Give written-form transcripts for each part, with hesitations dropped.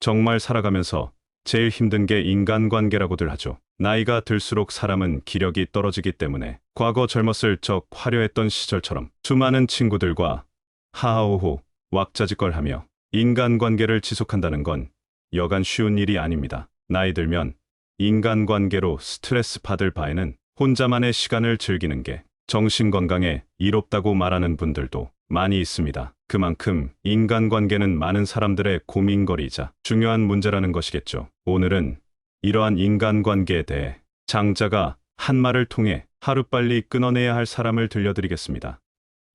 정말 살아가면서 제일 힘든 게 인간관계라고들 하죠. 나이가 들수록 사람은 기력이 떨어지기 때문에 과거 젊었을 적 화려했던 시절처럼 수많은 친구들과 하하호호 왁자지껄하며 인간관계를 지속한다는 건 여간 쉬운 일이 아닙니다. 나이 들면 인간관계로 스트레스 받을 바에는 혼자만의 시간을 즐기는 게 정신건강에 이롭다고 말하는 분들도 많이 있습니다. 그만큼 인간관계는 많은 사람들의 고민거리이자 중요한 문제라는 것이겠죠. 오늘은 이러한 인간관계에 대해 장자가 한 말을 통해 하루빨리 끊어내야 할 사람을 들려드리겠습니다.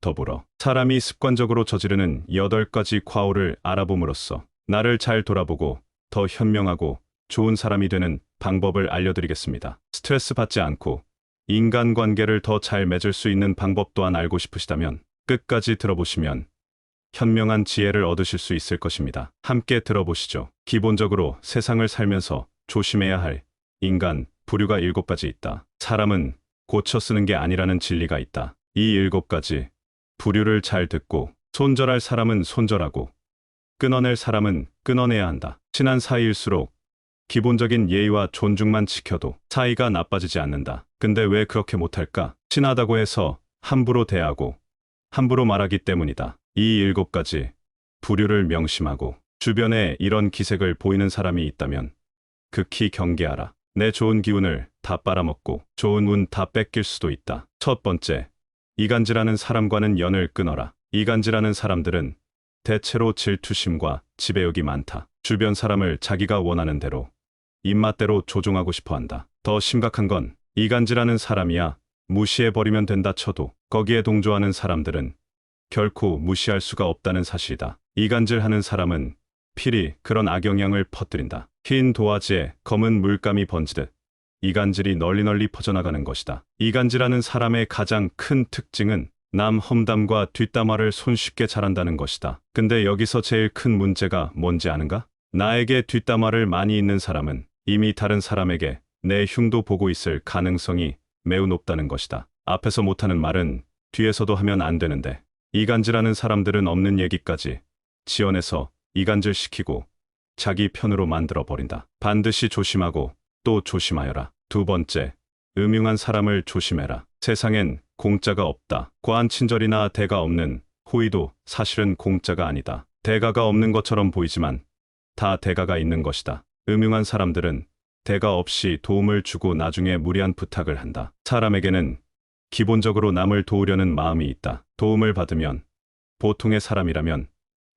더불어 사람이 습관적으로 저지르는 8가지 과오를 알아봄으로써 나를 잘 돌아보고 더 현명하고 좋은 사람이 되는 방법을 알려드리겠습니다. 스트레스 받지 않고 인간관계를 더 잘 맺을 수 있는 방법 또한 알고 싶으시다면 끝까지 들어보시면 현명한 지혜를 얻으실 수 있을 것입니다. 함께 들어보시죠. 기본적으로 세상을 살면서 조심해야 할 인간 부류가 7가지 있다. 사람은 고쳐 쓰는 게 아니라는 진리가 있다. 이 7가지 부류를 잘 듣고 손절할 사람은 손절하고 끊어낼 사람은 끊어내야 한다. 친한 사이일수록 기본적인 예의와 존중만 지켜도 사이가 나빠지지 않는다. 근데 왜 그렇게 못할까? 친하다고 해서 함부로 대하고 함부로 말하기 때문이다. 이 7가지 부류를 명심하고 주변에 이런 기색을 보이는 사람이 있다면 극히 경계하라. 내 좋은 기운을 다 빨아먹고 좋은 운 다 뺏길 수도 있다. 첫 번째, 이간질하는 사람과는 연을 끊어라. 이간질하는 사람들은 대체로 질투심과 지배욕이 많다. 주변 사람을 자기가 원하는 대로 입맛대로 조종하고 싶어 한다. 더 심각한 건 이간질하는 사람이야 무시해버리면 된다 쳐도 거기에 동조하는 사람들은 결코 무시할 수가 없다는 사실이다. 이간질하는 사람은 필히 그런 악영향을 퍼뜨린다. 흰 도화지에 검은 물감이 번지듯 이간질이 널리 퍼져나가는 것이다. 이간질하는 사람의 가장 큰 특징은 남 험담과 뒷담화를 손쉽게 잘한다는 것이다. 근데 여기서 제일 큰 문제가 뭔지 아는가? 나에게 뒷담화를 많이 있는 사람은 이미 다른 사람에게 내 흉도 보고 있을 가능성이 매우 높다는 것이다. 앞에서 못하는 말은 뒤에서도 하면 안 되는데 이간질하는 사람들은 없는 얘기까지 지어내서 이간질시키고 자기 편으로 만들어버린다. 반드시 조심하고 또 조심하여라. 두 번째, 음흉한 사람을 조심해라. 세상엔 공짜가 없다. 과한 친절이나 대가 없는 호의도 사실은 공짜가 아니다. 대가가 없는 것처럼 보이지만 다 대가가 있는 것이다. 음흉한 사람들은 대가 없이 도움을 주고 나중에 무리한 부탁을 한다. 사람에게는 기본적으로 남을 도우려는 마음이 있다. 도움을 받으면 보통의 사람이라면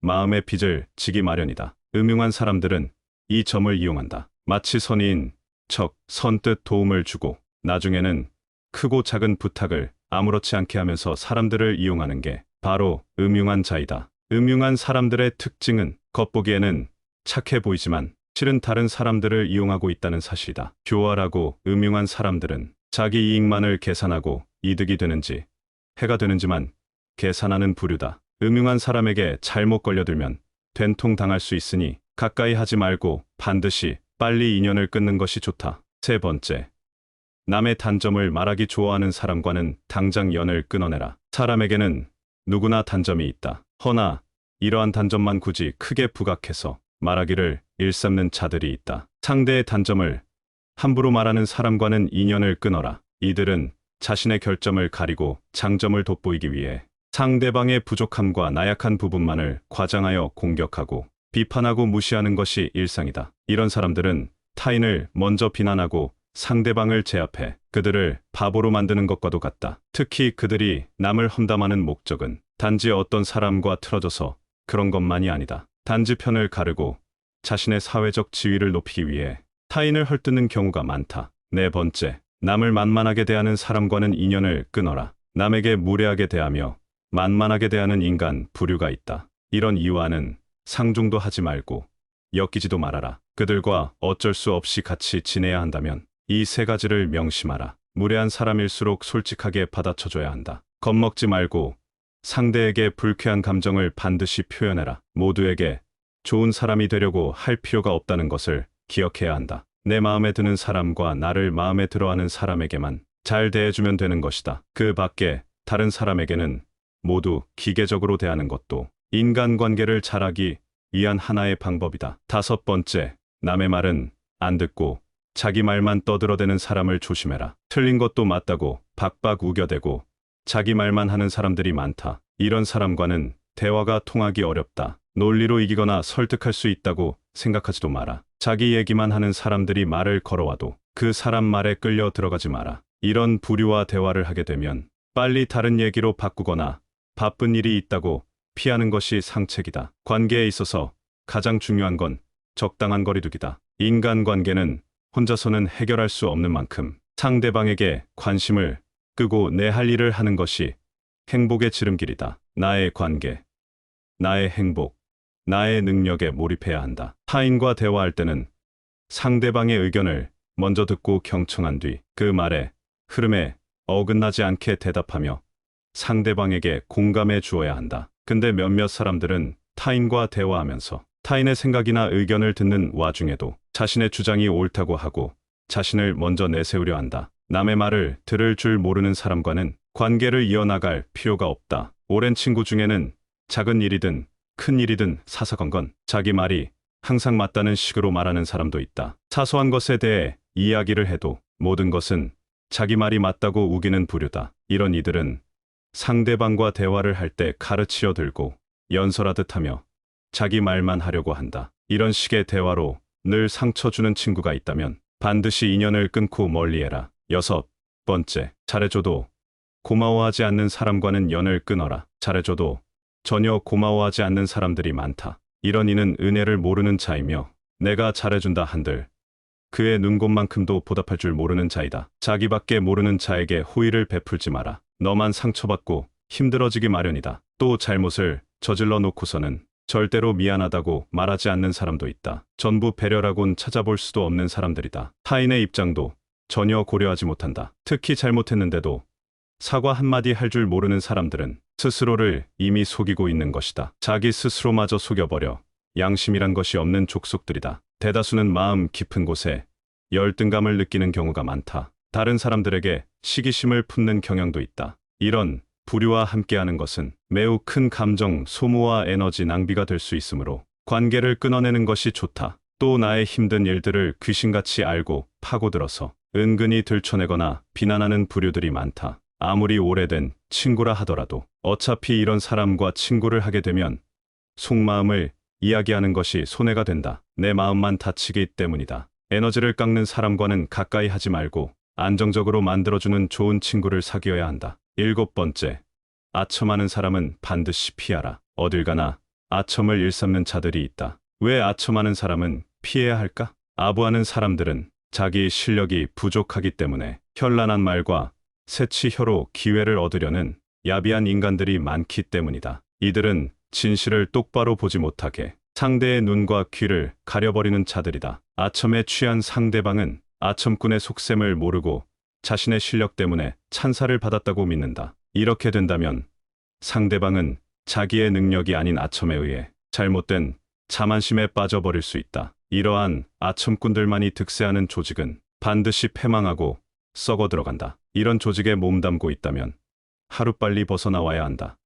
마음의 빚을 지기 마련이다. 음흉한 사람들은 이 점을 이용한다. 마치 선의인 척 선뜻 도움을 주고 나중에는 크고 작은 부탁을 아무렇지 않게 하면서 사람들을 이용하는 게 바로 음흉한 자이다. 음흉한 사람들의 특징은 겉보기에는 착해 보이지만 실은 다른 사람들을 이용하고 있다는 사실이다. 교활하고 음흉한 사람들은 자기 이익만을 계산하고 이득이 되는지 해가 되는지만 계산하는 부류다. 음흉한 사람에게 잘못 걸려들면 된통 당할 수 있으니 가까이 하지 말고 반드시 빨리 인연을 끊는 것이 좋다. 세 번째, 남의 단점을 말하기 좋아하는 사람과는 당장 연을 끊어내라. 사람에게는 누구나 단점이 있다. 허나 이러한 단점만 굳이 크게 부각해서 말하기를 일삼는 자들이 있다. 상대의 단점을 함부로 말하는 사람과는 인연을 끊어라. 이들은 자신의 결점을 가리고 장점을 돋보이기 위해 상대방의 부족함과 나약한 부분만을 과장하여 공격하고 비판하고 무시하는 것이 일상이다. 이런 사람들은 타인을 먼저 비난하고 상대방을 제압해 그들을 바보로 만드는 것과도 같다. 특히 그들이 남을 험담하는 목적은 단지 어떤 사람과 틀어져서 그런 것만이 아니다. 단지 편을 가르고 자신의 사회적 지위를 높이기 위해 타인을 헐뜯는 경우가 많다. 네 번째, 남을 만만하게 대하는 사람과는 인연을 끊어라. 남에게 무례하게 대하며 만만하게 대하는 인간 부류가 있다. 이런 이와는 상종도 하지 말고 엮이지도 말아라. 그들과 어쩔 수 없이 같이 지내야 한다면 이 3가지를 명심하라. 무례한 사람일수록 솔직하게 받아쳐줘야 한다. 겁먹지 말고 상대에게 불쾌한 감정을 반드시 표현해라. 모두에게 좋은 사람이 되려고 할 필요가 없다는 것을 기억해야 한다. 내 마음에 드는 사람과 나를 마음에 들어하는 사람에게만 잘 대해주면 되는 것이다. 그 밖에 다른 사람에게는 모두 기계적으로 대하는 것도 인간관계를 잘하기 위한 하나의 방법이다. 다섯 번째, 남의 말은 안 듣고 자기 말만 떠들어대는 사람을 조심해라. 틀린 것도 맞다고 박박 우겨대고 자기 말만 하는 사람들이 많다. 이런 사람과는 대화가 통하기 어렵다. 논리로 이기거나 설득할 수 있다고 생각하지도 마라. 자기 얘기만 하는 사람들이 말을 걸어와도 그 사람 말에 끌려 들어가지 마라. 이런 부류와 대화를 하게 되면 빨리 다른 얘기로 바꾸거나 바쁜 일이 있다고 피하는 것이 상책이다. 관계에 있어서 가장 중요한 건 적당한 거리두기다. 인간관계는 혼자서는 해결할 수 없는 만큼 상대방에게 관심을 끄고 내 할 일을 하는 것이 행복의 지름길이다. 나의 관계, 나의 행복, 나의 능력에 몰입해야 한다. 타인과 대화할 때는 상대방의 의견을 먼저 듣고 경청한 뒤 그 말에 흐름에 어긋나지 않게 대답하며 상대방에게 공감해 주어야 한다. 근데 몇몇 사람들은 타인과 대화하면서 타인의 생각이나 의견을 듣는 와중에도 자신의 주장이 옳다고 하고 자신을 먼저 내세우려 한다. 남의 말을 들을 줄 모르는 사람과는 관계를 이어나갈 필요가 없다. 오랜 친구 중에는 작은 일이든 큰 일이든 사사건건 자기 말이 항상 맞다는 식으로 말하는 사람도 있다. 사소한 것에 대해 이야기를 해도 모든 것은 자기 말이 맞다고 우기는 부류다. 이런 이들은 상대방과 대화를 할 때 가르치려 들고 연설하듯 하며 자기 말만 하려고 한다. 이런 식의 대화로 늘 상처 주는 친구가 있다면 반드시 인연을 끊고 멀리해라. 여섯 번째, 잘해줘도 고마워하지 않는 사람과는 연을 끊어라. 잘해줘도 전혀 고마워하지 않는 사람들이 많다. 이런 이는 은혜를 모르는 자이며 내가 잘해준다 한들 그의 눈곱만큼도 보답할 줄 모르는 자이다. 자기밖에 모르는 자에게 호의를 베풀지 마라. 너만 상처받고 힘들어지기 마련이다. 또 잘못을 저질러 놓고서는 절대로 미안하다고 말하지 않는 사람도 있다. 전부 배려라곤 찾아볼 수도 없는 사람들이다. 타인의 입장도 전혀 고려하지 못한다. 특히 잘못했는데도 사과 한마디 할 줄 모르는 사람들은 스스로를 이미 속이고 있는 것이다. 자기 스스로마저 속여버려 양심이란 것이 없는 족속들이다. 대다수는 마음 깊은 곳에 열등감을 느끼는 경우가 많다. 다른 사람들에게 시기심을 품는 경향도 있다. 이런 부류와 함께하는 것은 매우 큰 감정 소모와 에너지 낭비가 될 수 있으므로 관계를 끊어내는 것이 좋다. 또 나의 힘든 일들을 귀신같이 알고 파고들어서 은근히 들춰내거나 비난하는 부류들이 많다. 아무리 오래된 친구라 하더라도 어차피 이런 사람과 친구를 하게 되면 속마음을 이야기하는 것이 손해가 된다. 내 마음만 다치기 때문이다. 에너지를 깎는 사람과는 가까이 하지 말고 안정적으로 만들어주는 좋은 친구를 사귀어야 한다. 일곱 번째, 아첨하는 사람은 반드시 피하라. 어딜 가나 아첨을 일삼는 자들이 있다. 왜 아첨하는 사람은 피해야 할까? 아부하는 사람들은 자기 실력이 부족하기 때문에 현란한 말과 새치 혀로 기회를 얻으려는 야비한 인간들이 많기 때문이다. 이들은 진실을 똑바로 보지 못하게 상대의 눈과 귀를 가려버리는 자들이다. 아첨에 취한 상대방은 아첨꾼의 속셈을 모르고 자신의 실력 때문에 찬사를 받았다고 믿는다. 이렇게 된다면 상대방은 자기의 능력이 아닌 아첨에 의해 잘못된 자만심에 빠져버릴 수 있다. 이러한 아첨꾼들만이 득세하는 조직은 반드시 패망하고 썩어 들어간다. 이런 조직에 몸담고 있다면 하루빨리 벗어나와야 한다.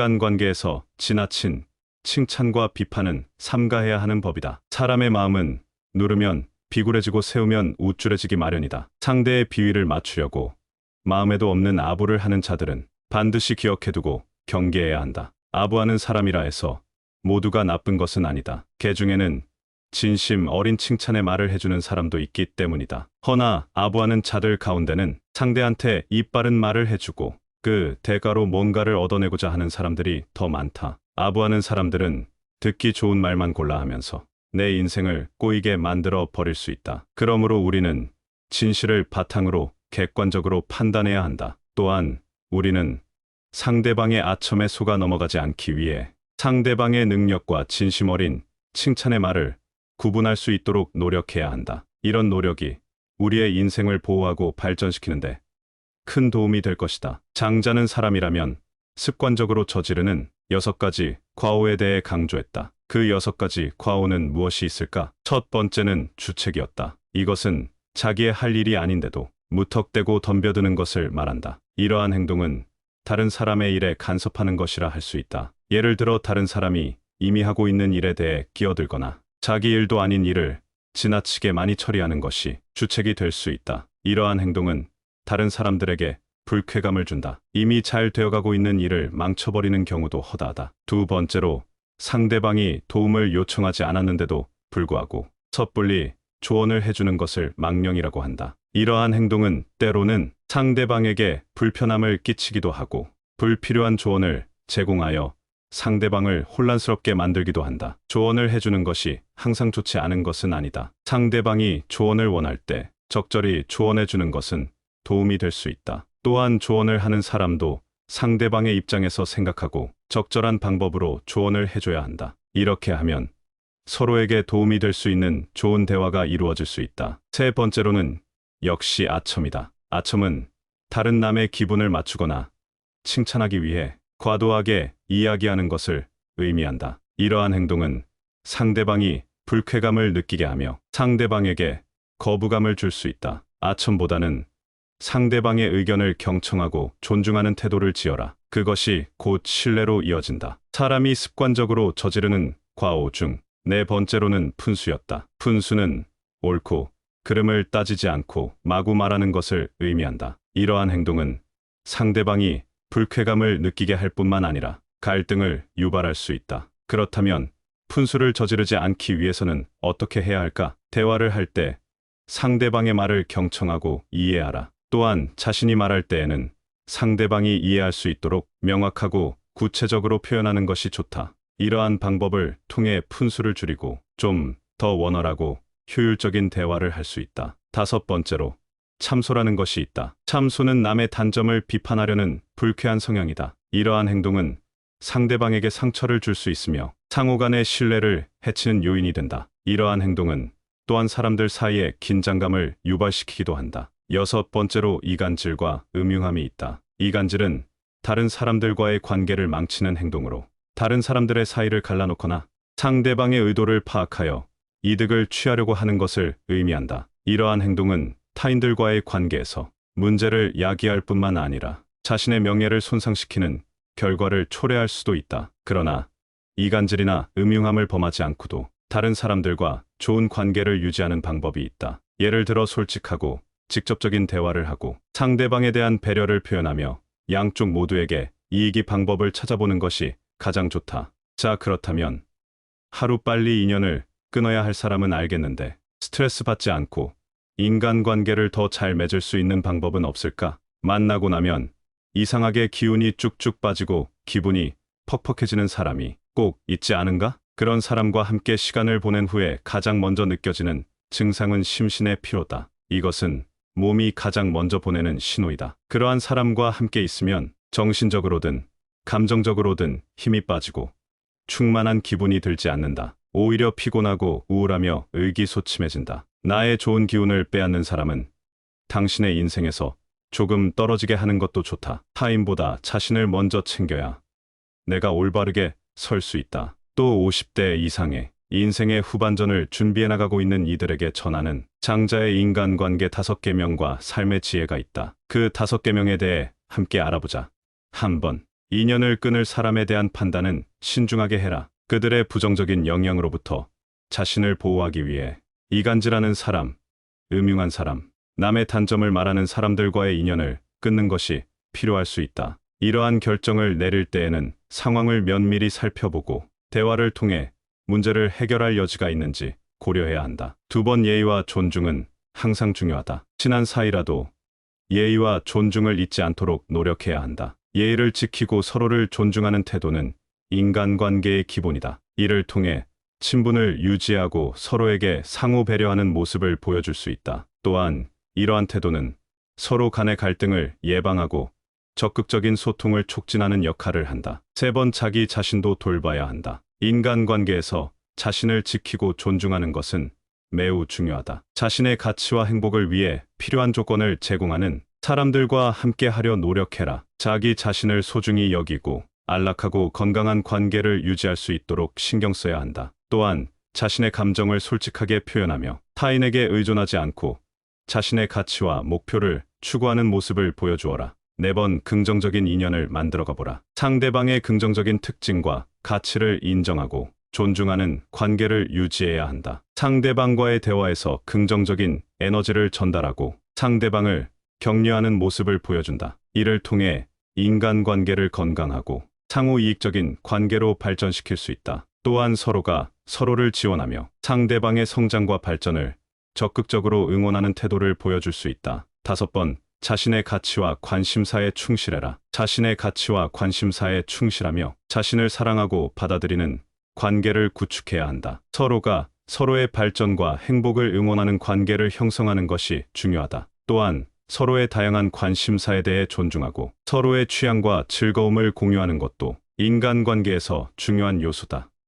인간관계에서 지나친 칭찬과 비판은 삼가해야 하는 법이다. 사람의 마음은 누르면 비굴해지고 세우면 우쭐해지기 마련이다. 상대의 비위를 맞추려고 마음에도 없는 아부를 하는 자들은 반드시 기억해두고 경계해야 한다. 아부하는 사람이라 해서 모두가 나쁜 것은 아니다. 개 중에는 진심 어린 칭찬의 말을 해주는 사람도 있기 때문이다. 허나 아부하는 자들 가운데는 상대한테 이빠른 말을 해주고 그 대가로 뭔가를 얻어내고자 하는 사람들이 더 많다. 아부하는 사람들은 듣기 좋은 말만 골라 하면서 내 인생을 꼬이게 만들어 버릴 수 있다. 그러므로 우리는 진실을 바탕으로 객관적으로 판단해야 한다. 또한 우리는 상대방의 아첨에 속아 넘어가지 않기 위해 상대방의 능력과 진심 어린 칭찬의 말을 구분할 수 있도록 노력해야 한다. 이런 노력이 우리의 인생을 보호하고 발전시키는데 큰 도움이 될 것이다. 장자는 사람이라면 습관적으로 저지르는 6가지 과오에 대해 강조했다. 그 6가지 과오는 무엇이 있을까? 첫 번째는 주책이었다. 이것은 자기의 할 일이 아닌데도 무턱대고 덤벼드는 것을 말한다. 이러한 행동은 다른 사람의 일에 간섭하는 것이라 할 수 있다. 예를 들어 다른 사람이 이미 하고 있는 일에 대해 끼어들거나 자기 일도 아닌 일을 지나치게 많이 처리하는 것이 주책이 될 수 있다. 이러한 행동은 다른 사람들에게 불쾌감을 준다. 이미 잘 되어가고 있는 일을 망쳐버리는 경우도 허다하다. 두 번째로, 상대방이 도움을 요청하지 않았는데도 불구하고 섣불리 조언을 해주는 것을 망령이라고 한다. 이러한 행동은 때로는 상대방에게 불편함을 끼치기도 하고 불필요한 조언을 제공하여 상대방을 혼란스럽게 만들기도 한다. 조언을 해주는 것이 항상 좋지 않은 것은 아니다. 상대방이 조언을 원할 때 적절히 조언해주는 것은 도움이 될 수 있다. 또한 조언을 하는 사람도 상대방의 입장에서 생각하고 적절한 방법으로 조언을 해줘야 한다. 이렇게 하면 서로에게 도움이 될 수 있는 좋은 대화가 이루어질 수 있다. 세 번째로는 역시 아첨이다. 아첨은 다른 남의 기분을 맞추거나 칭찬하기 위해 과도하게 이야기하는 것을 의미한다. 이러한 행동은 상대방이 불쾌감을 느끼게 하며 상대방에게 거부감을 줄 수 있다. 아첨보다는 상대방의 의견을 경청하고 존중하는 태도를 지어라. 그것이 곧 신뢰로 이어진다. 사람이 습관적으로 저지르는 과오 중 네 번째로는 푼수였다. 푼수는 옳고 그름을 따지지 않고 마구 말하는 것을 의미한다. 이러한 행동은 상대방이 불쾌감을 느끼게 할 뿐만 아니라 갈등을 유발할 수 있다. 그렇다면 푼수를 저지르지 않기 위해서는 어떻게 해야 할까? 대화를 할 때 상대방의 말을 경청하고 이해하라. 또한 자신이 말할 때에는 상대방이 이해할 수 있도록 명확하고 구체적으로 표현하는 것이 좋다. 이러한 방법을 통해 푼수를 줄이고 좀 더 원활하고 효율적인 대화를 할 수 있다. 다섯 번째로, 참소라는 것이 있다. 참소는 남의 단점을 비판하려는 불쾌한 성향이다. 이러한 행동은 상대방에게 상처를 줄 수 있으며 상호 간의 신뢰를 해치는 요인이 된다. 이러한 행동은 또한 사람들 사이에 긴장감을 유발시키기도 한다. 여섯 번째로, 이간질과 음흉함이 있다. 이간질은 다른 사람들과의 관계를 망치는 행동으로 다른 사람들의 사이를 갈라놓거나 상대방의 의도를 파악하여 이득을 취하려고 하는 것을 의미한다. 이러한 행동은 타인들과의 관계에서 문제를 야기할 뿐만 아니라 자신의 명예를 손상시키는 결과를 초래할 수도 있다. 그러나 이간질이나 음흉함을 범하지 않고도 다른 사람들과 좋은 관계를 유지하는 방법이 있다. 예를 들어 솔직하고 직접적인 대화를 하고 상대방에 대한 배려를 표현하며 양쪽 모두에게 이익이 방법을 찾아보는 것이 가장 좋다. 자, 그렇다면 하루빨리 인연을 끊어야 할 사람은 알겠는데 스트레스 받지 않고 인간관계를 더 잘 맺을 수 있는 방법은 없을까? 만나고 나면 이상하게 기운이 쭉쭉 빠지고 기분이 퍽퍽해지는 사람이 꼭 있지 않은가? 그런 사람과 함께 시간을 보낸 후에 가장 먼저 느껴지는 증상은 심신의 피로다. 이것은 몸이 가장 먼저 보내는 신호이다. 그러한 사람과 함께 있으면 정신적으로든 감정적으로든 힘이 빠지고 충만한 기분이 들지 않는다. 오히려 피곤하고 우울하며 의기소침해진다. 나의 좋은 기운을 빼앗는 사람은 당신의 인생에서 조금 떨어지게 하는 것도 좋다. 타인보다 자신을 먼저 챙겨야 내가 올바르게 설 수 있다. 또 50대 이상의 인생의 후반전을 준비해 나가고 있는 이들에게 전하는 장자의 인간관계 5계명과 삶의 지혜가 있다. 그 5계명에 대해 함께 알아보자. 1번. 인연을 끊을 사람에 대한 판단은 신중하게 해라. 그들의 부정적인 영향으로부터 자신을 보호하기 위해 이간질하는 사람, 음흉한 사람, 남의 단점을 말하는 사람들과의 인연을 끊는 것이 필요할 수 있다. 이러한 결정을 내릴 때에는 상황을 면밀히 살펴보고 대화를 통해 문제를 해결할 여지가 있는지 고려해야 한다. 2번. 예의와 존중은 항상 중요하다. 친한 사이라도 예의와 존중을 잊지 않도록 노력해야 한다. 예의를 지키고 서로를 존중하는 태도는 인간관계의 기본이다. 이를 통해 친분을 유지하고 서로에게 상호 배려하는 모습을 보여줄 수 있다. 또한 이러한 태도는 서로 간의 갈등을 예방하고 적극적인 소통을 촉진하는 역할을 한다. 3번. 자기 자신도 돌봐야 한다. 인간관계에서 자신을 지키고 존중하는 것은 매우 중요하다. 자신의 가치와 행복을 위해 필요한 조건을 제공하는 사람들과 함께 하려 노력해라. 자기 자신을 소중히 여기고 안락하고 건강한 관계를 유지할 수 있도록 신경 써야 한다. 또한 자신의 감정을 솔직하게 표현하며 타인에게 의존하지 않고 자신의 가치와 목표를 추구하는 모습을 보여주어라. 4번. 긍정적인 인연을 만들어가 보라. 상대방의 긍정적인 특징과 가치를 인정하고 존중하는 관계를 유지해야 한다. 상대방과의 대화에서 긍정적인 에너지를 전달하고 상대방을 격려하는 모습을 보여준다. 이를 통해 인간관계를 건강하고 상호 이익적인 관계로 발전시킬 수 있다. 또한 서로가 서로를 지원하며 상대방의 성장과 발전을 적극적으로 응원하는 태도를 보여줄 수 있다. 5번, 자신의 가치와 관심사에 충실해라. 자신의 가치와 관심사에 충실하며 자신을 사랑하고 받아들이는 관계를 구축해야 한다. 서로가 서로의 발전과 행복을 응원하는 관계를 형성하는 것이 중요하다. 또한 서로의 다양한 관심사에 대해 존중하고 서로의 취향과 즐거움을 공유하는 것도 인간관계에서 중요한 요소다.